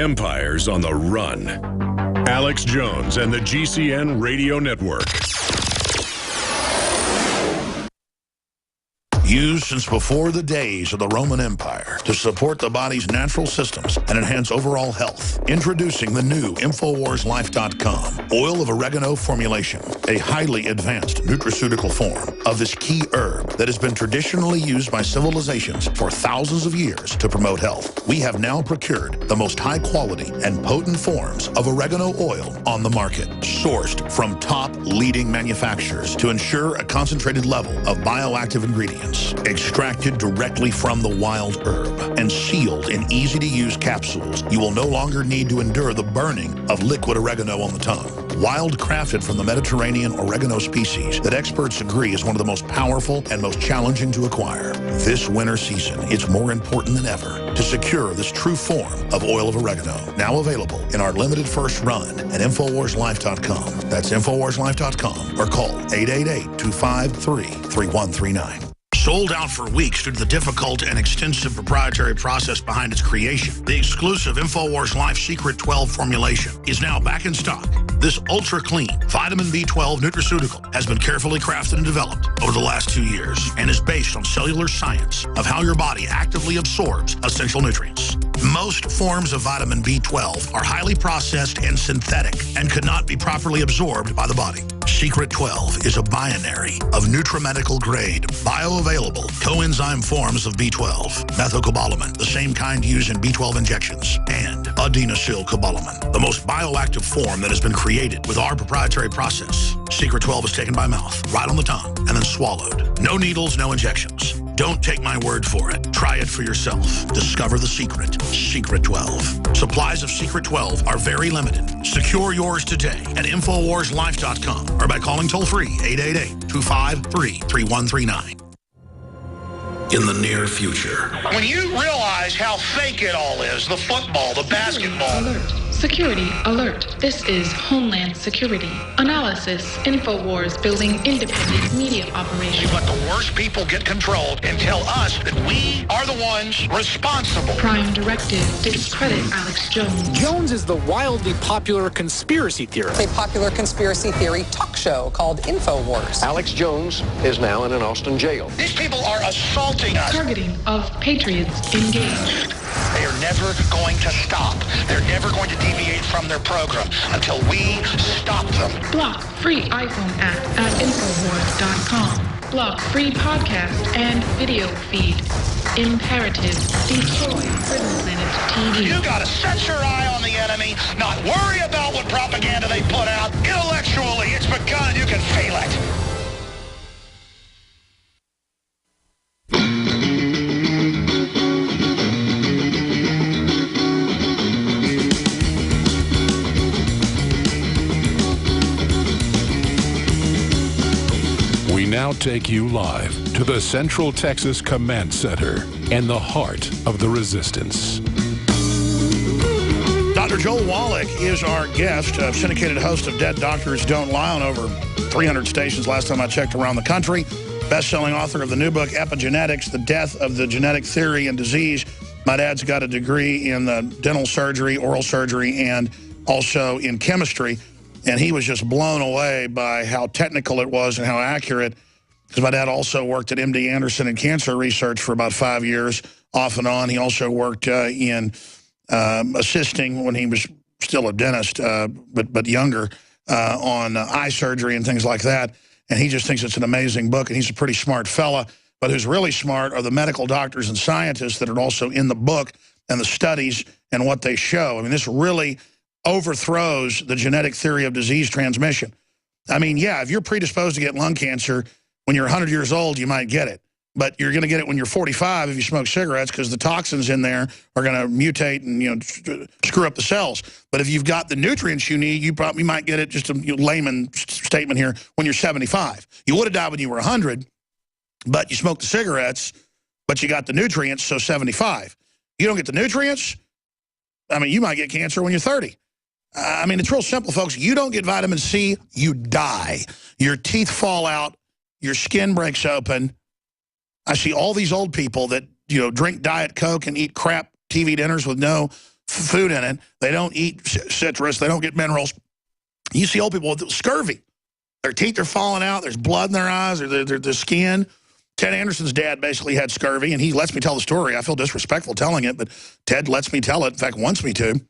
Empire's on the run. Alex Jones and the GCN Radio Network. Used since before the days of the Roman Empire to support the body's natural systems and enhance overall health. Introducing the new InfoWarsLife.com oil of oregano formulation, a highly advanced nutraceutical form of this key herb that has been traditionally used by civilizations for thousands of years to promote health. We have now procured the most high quality and potent forms of oregano oil on the market, sourced from top leading manufacturers to ensure a concentrated level of bioactive ingredients. Extracted directly from the wild herb and sealed in easy-to-use capsules, you will no longer need to endure the burning of liquid oregano on the tongue. Wild crafted from the Mediterranean oregano species that experts agree is one of the most powerful and most challenging to acquire. This winter season, it's more important than ever to secure this true form of oil of oregano. Now available in our limited first run at InfoWarsLife.com. That's InfoWarsLife.com or call 888-253-3139. Sold out for weeks due to the difficult and extensive proprietary process behind its creation, the exclusive InfoWars Life Secret 12 formulation is now back in stock. This ultra-clean vitamin B12 nutraceutical has been carefully crafted and developed over the last 2 years and is based on cellular science of how your body actively absorbs essential nutrients. Most forms of vitamin B12 are highly processed and synthetic and could not be properly absorbed by the body. Secret 12 is a binary of nutramedical grade, bioavailable coenzyme forms of B12, methylcobalamin, the same kind used in B12 injections, and adenosylcobalamin, the most bioactive form that has been created with our proprietary process. Secret 12 is taken by mouth, right on the tongue, and then swallowed. No needles, no injections. Don't take my word for it. Try it for yourself. Discover the secret. Secret 12. Supplies of Secret 12 are very limited. Secure yours today at InfoWarsLife.com or by calling toll-free 888-253-3139. In the near future. When you realize how fake it all is, the football, the basketball. Alert. Security alert. This is Homeland Security. Analysis. InfoWars building independent media operations. You let the worst people get control and tell us that we are the ones responsible. Prime directive. Discredit Alex Jones. Jones is the wildly popular conspiracy theorist. A popular conspiracy theory talk show called InfoWars. Alex Jones is now in an Austin jail. These people are assaulting us. Targeting of patriots engaged. They are never going to stop. They're never going to deviate from their program until we stop them. Block free iPhone app at Infowars.com. Block free podcast and video feed. Imperative. Destroy Prison Planet TV. You gotta set your eye on the enemy, not worry about what propaganda they put out. Intellectually, it's begun. You can feel it. Now take you live to the Central Texas Command Center and the heart of the resistance. Dr. Joel Wallach is our guest, syndicated host of Dead Doctors Don't Lie on over 300 stations last time I checked around the country. Best-selling author of the new book, Epigenetics, The Death of the Genetic Theory and Disease. My dad's got a degree in dental surgery, oral surgery, and also in chemistry. And he was just blown away by how technical it was and how accurate. Because my dad also worked at MD Anderson in cancer research for about 5 years, off and on. He also worked in assisting when he was still a dentist, but younger, on eye surgery and things like that. And he just thinks it's an amazing book. And he's a pretty smart fella. But who's really smart are the medical doctors and scientists that are also in the book and the studies and what they show. I mean, this really overthrows the genetic theory of disease transmission. I mean, yeah, if you're predisposed to get lung cancer when you're 100 years old, you might get it. But you're going to get it when you're 45 if you smoke cigarettes because the toxins in there are going to mutate and screw up the cells. But if you've got the nutrients you need, you probably might get it, just a layman statement here, when you're 75. You would have died when you were 100, but you smoked the cigarettes, but you got the nutrients, so 75. You don't get the nutrients, I mean, you might get cancer when you're 30. I mean, it's real simple, folks. You don't get vitamin C, you die. Your teeth fall out. Your skin breaks open. I see all these old people that, drink Diet Coke and eat crap TV dinners with no food in it. They don't eat citrus. They don't get minerals. You see old people with scurvy. Their teeth are falling out. There's blood in their eyes or their skin. Ted Anderson's dad basically had scurvy, and he lets me tell the story. I feel disrespectful telling it, but Ted lets me tell it. In fact, wants me to.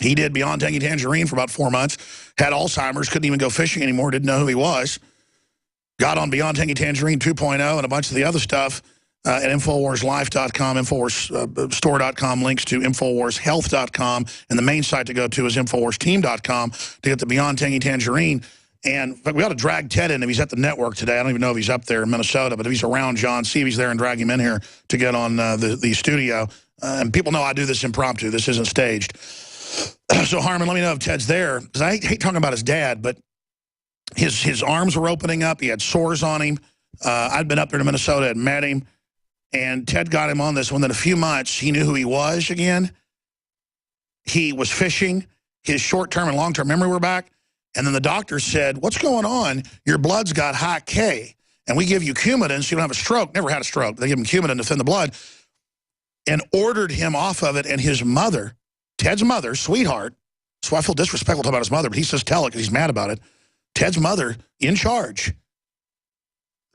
He did Beyond Tangy Tangerine for about 4 months, had Alzheimer's, couldn't even go fishing anymore, didn't know who he was. Got on Beyond Tangy Tangerine 2.0 and a bunch of the other stuff at InfoWarsLife.com, InfoWarsStore.com, links to InfoWarsHealth.com, and the main site to go to is InfoWarsTeam.com to get the Beyond Tangy Tangerine. And we ought to drag Ted in if he's at the network today. I don't even know if he's up there in Minnesota, but if he's around, John, see if he's there and drag him in here to get on the studio. And people know I do this impromptu. This isn't staged. So, Harmon, let me know if Ted's there, because I hate talking about his dad, but his arms were opening up. He had sores on him. I'd been up there to Minnesota and met him, and Ted got him on this. Within a few months, he knew who he was again. He was fishing. His short-term and long-term memory were back. And then the doctor said, what's going on? Your blood's got high K, and we give you Coumadin so you don't have a stroke. Never had a stroke. They give him Coumadin to thin the blood, and ordered him off of it. And his mother, Ted's mother, sweetheart, so I feel disrespectful talking about his mother, but he says tell it because he's mad about it. Ted's mother, in charge,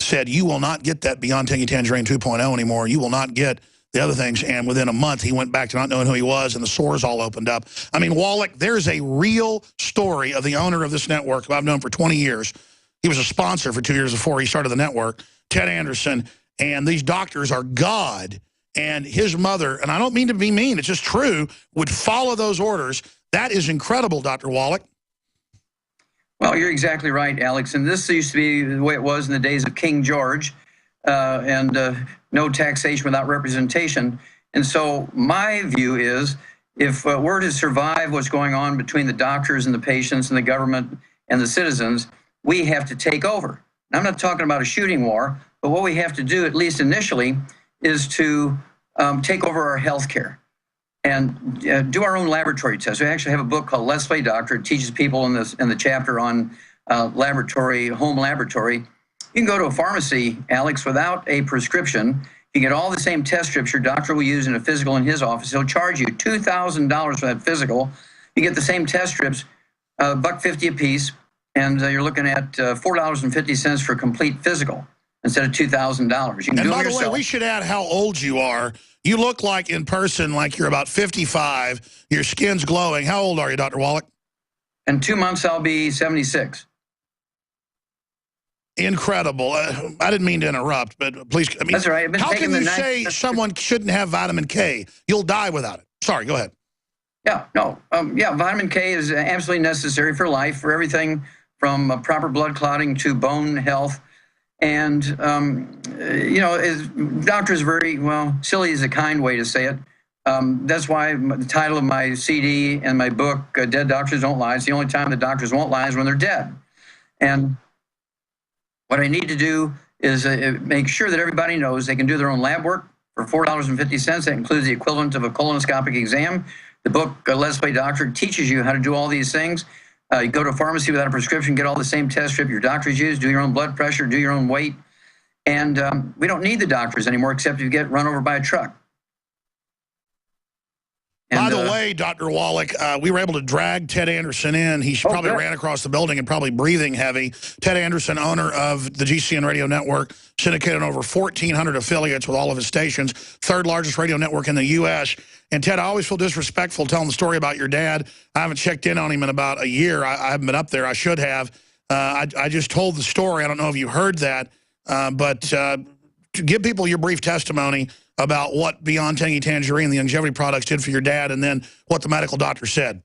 said, you will not get that Beyond Tangy Tangerine 2.0 anymore. You will not get the other things. And within a month, he went back to not knowing who he was, and the sores all opened up. I mean, Wallach, there's a real story of the owner of this network who I've known for 20 years. He was a sponsor for 2 years before he started the network, Ted Anderson, and these doctors are God. And his mother, and I don't mean to be mean, it's just true, would follow those orders. That is incredible, Dr. Wallach. Well, you're exactly right, Alex. And this used to be the way it was in the days of King George, and no taxation without representation. And so my view is, if we're to survive what's going on between the doctors and the patients and the government and the citizens, we have to take over. Now, I'm not talking about a shooting war, but what we have to do, at least initially, is to take over our health care and do our own laboratory tests. We actually have a book called Let's Play Doctor. It teaches people in the chapter on home laboratory. You can go to a pharmacy, Alex, without a prescription. You get all the same test strips your doctor will use in a physical in his office. He'll charge you $2,000 for that physical. You get the same test strips, $1.50 a piece, and you're looking at $4.50 for complete physical instead of $2,000. You can do it yourself. And by the way, we should add how old you are. You look like in person like you're about 55. Your skin's glowing. How old are you, Dr. Wallach? In 2 months, I'll be 76. Incredible. I didn't mean to interrupt, but please. I mean, that's all right. How can you say someone shouldn't have vitamin K? You'll die without it. Sorry, go ahead. Yeah, no. Yeah, vitamin K is absolutely necessary for life, for everything from proper blood clotting to bone health. And, you know, doctors very, well, silly is a kind way to say it. That's why the title of my CD and my book, Dead Doctors Don't Lie, it's the only time the doctors won't lie is when they're dead. And what I need to do is make sure that everybody knows they can do their own lab work for $4.50. That includes the equivalent of a colonoscopic exam. The book, Let's Play Doctor, teaches you how to do all these things. You go to a pharmacy without a prescription, get all the same test strip your doctors use, do your own blood pressure, do your own weight. And we don't need the doctors anymore except if you get run over by a truck. And, by the way, Dr. Wallach, we were able to drag Ted Anderson in. He probably ran across the building and probably breathing heavy. Ted Anderson, owner of the GCN radio network, syndicated on over 1,400 affiliates with all of his stations, third largest radio network in the U.S. And Ted, I always feel disrespectful telling the story about your dad. I haven't checked in on him in about a year. I haven't been up there. I should have. I just told the story. I don't know if you heard that. But to give people your brief testimony about what Beyond Tangy Tangerine, the longevity products, did for your dad, and then what the medical doctor said.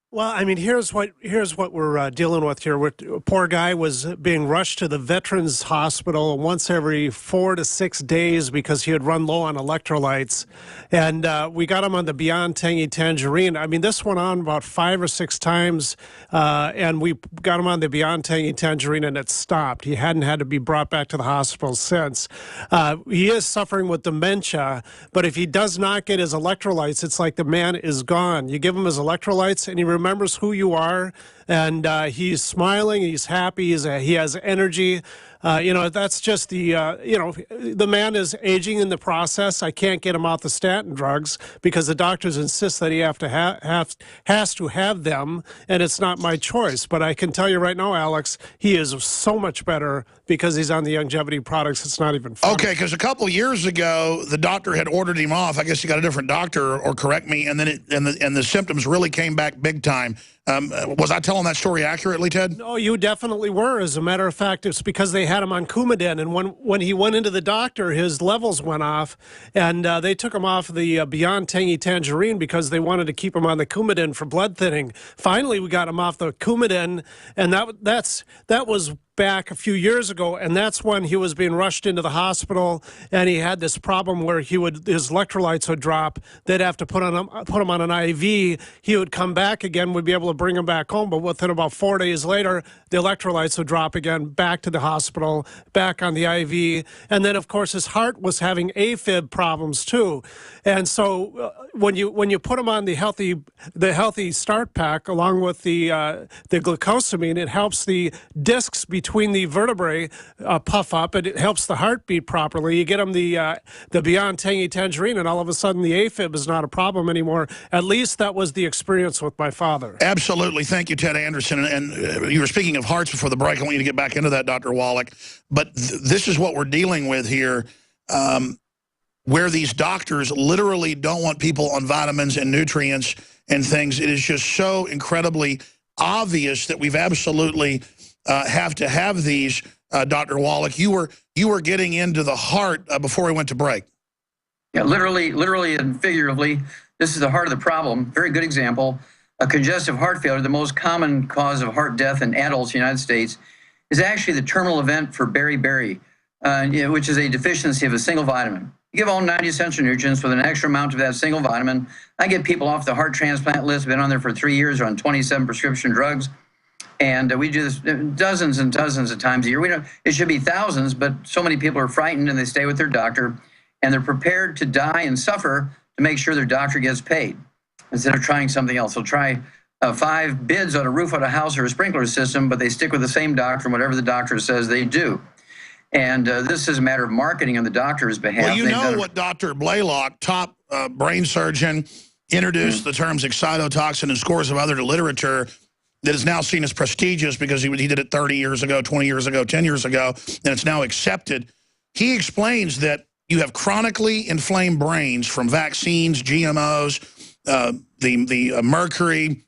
Well, I mean, here's what we're dealing with here. A poor guy was being rushed to the Veterans Hospital once every 4 to 6 days because he had run low on electrolytes, and we got him on the Beyond Tangy Tangerine. I mean, this went on about 5 or 6 times, and we got him on the Beyond Tangy Tangerine, and it stopped. He hadn't had to be brought back to the hospital since. He is suffering with dementia, but if he does not get his electrolytes, it's like the man is gone. You give him his electrolytes, and he remembers who you are, and he's smiling, he's happy, he has energy. That's just the man is aging in the process. I can't get him off the statin drugs because the doctors insist that he has to have them, and it's not my choice. But I can tell you right now, Alex, he is so much better because he's on the longevity products. It's not even funny. Okay, because a couple of years ago, the doctor had ordered him off. I guess he got a different doctor, or correct me, and then the symptoms really came back big time. Was I telling that story accurately, Ted? No, you definitely were. As a matter of fact, it's because they had him on Coumadin, and when he went into the doctor, his levels went off, and they took him off the Beyond Tangy Tangerine because they wanted to keep him on the Coumadin for blood thinning. Finally, we got him off the Coumadin, and that was back a few years ago, and that's when he was being rushed into the hospital, and he had this problem where his electrolytes would drop. They'd have to put him on an IV. He would come back again. We'd be able to bring him back home, but within about 4 days later, the electrolytes would drop again, back to the hospital, back on the IV. And then, of course, his heart was having AFib problems too. And so when you put him on the healthy start pack along with the glucosamine, it helps the discs between the vertebrae puff up, and it helps the heart beat properly. You get him the Beyond Tangy Tangerine, and all of a sudden the AFib is not a problem anymore. At least that was the experience with my father. Absolutely. Thank you, Ted Anderson. And you were speaking of hearts before the break. I want you to get back into that, Dr. Wallach. But this is what we're dealing with here, where these doctors literally don't want people on vitamins and nutrients and things. It is just so incredibly obvious that we've absolutely have to have these. Dr. Wallach, you were getting into the heart before we went to break. Yeah, literally and figuratively, this is the heart of the problem. Very good example. A congestive heart failure, the most common cause of heart death in adults in the United States, is actually the terminal event for beriberi, which is a deficiency of a single vitamin. You give all 90 essential nutrients with an extra amount of that single vitamin. I get people off the heart transplant list, been on there for 3 years, are on 27 prescription drugs. And we do this dozens and dozens of times a year. It should be thousands, but so many people are frightened and they stay with their doctor, and they're prepared to die and suffer to make sure their doctor gets paid instead of trying something else. They'll try 5 bids on a roof on a house or a sprinkler system, but they stick with the same doctor and whatever the doctor says they do. And this is a matter of marketing on the doctor's behalf. Well, you know what Dr. Blaylock, top brain surgeon, introduced the terms excitotoxin and scores of other literature that is now seen as prestigious because he did it 30 years ago, 20 years ago, 10 years ago, and it's now accepted. He explains that you have chronically inflamed brains from vaccines, GMOs, the mercury,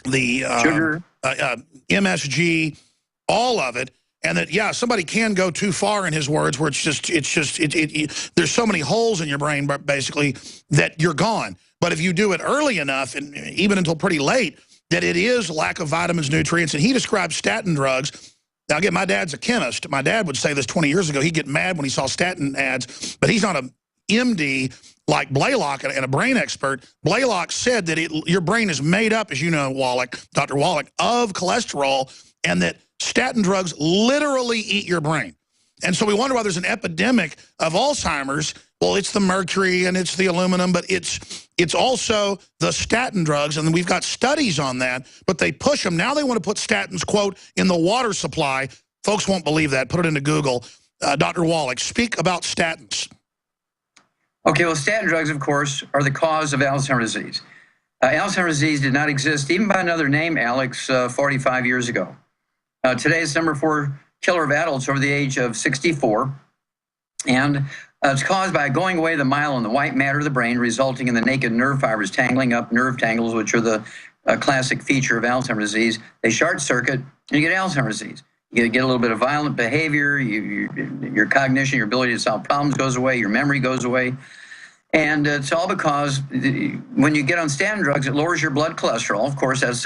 the sugar, MSG, all of it, and that, yeah, somebody can go too far, in his words, where there's so many holes in your brain, basically, that you're gone. But if you do it early enough, and even until pretty late, that it is lack of vitamins, nutrients, and he describes statin drugs. Now, again, my dad's a chemist. My dad would say this 20 years ago. He'd get mad when he saw statin ads, but he's not a MD like Blaylock and a brain expert. Blaylock said that your brain is made up, as you know, Wallach, Dr. Wallach, of cholesterol, and that statin drugs literally eat your brain. And so we wonder why there's an epidemic of Alzheimer's. Well, it's the mercury and it's the aluminum, but it's also the statin drugs, and we've got studies on that, but they push them. Now they want to put statins, quote, in the water supply. Folks won't believe that. Put it into Google. Dr. Wallach, speak about statins. Okay, well, statin drugs, of course, are the cause of Alzheimer's disease. Alzheimer's disease did not exist, even by another name, Alex, 45 years ago. Today it's number 4 killer of adults over the age of 64, and it's caused by going away the myelin, the white matter of the brain, resulting in the naked nerve fibers tangling up, nerve tangles, which are the classic feature of Alzheimer's disease. They short circuit, and you get Alzheimer's disease. You get a little bit of violent behavior, your cognition, your ability to solve problems goes away, your memory goes away. And it's all because when you get on statin drugs, it lowers your blood cholesterol. Of course, that's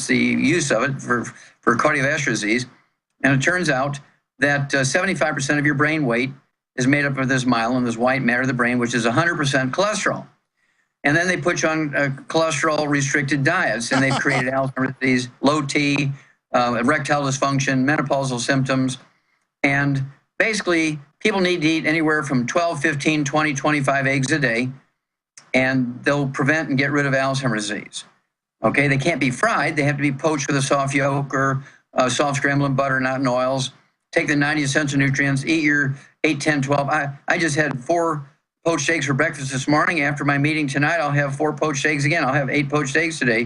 the use of it for cardiovascular disease. And it turns out that 75% of your brain weight is made up of this myelin, this white matter of the brain, which is 100% cholesterol. And then they put you on cholesterol-restricted diets, and they've created Alzheimer's disease, low T, erectile dysfunction, menopausal symptoms. And basically, people need to eat anywhere from 12, 15, 20, 25 eggs a day, and they'll prevent and get rid of Alzheimer's disease. Okay, they can't be fried. They have to be poached with a soft yolk or soft scrambled butter, not in oils. take the 90 essential nutrients, eat your 8, 10, 12. I just had 4 poached eggs for breakfast this morning. After my meeting tonight, I'll have 4 poached eggs again. I'll have 8 poached eggs today.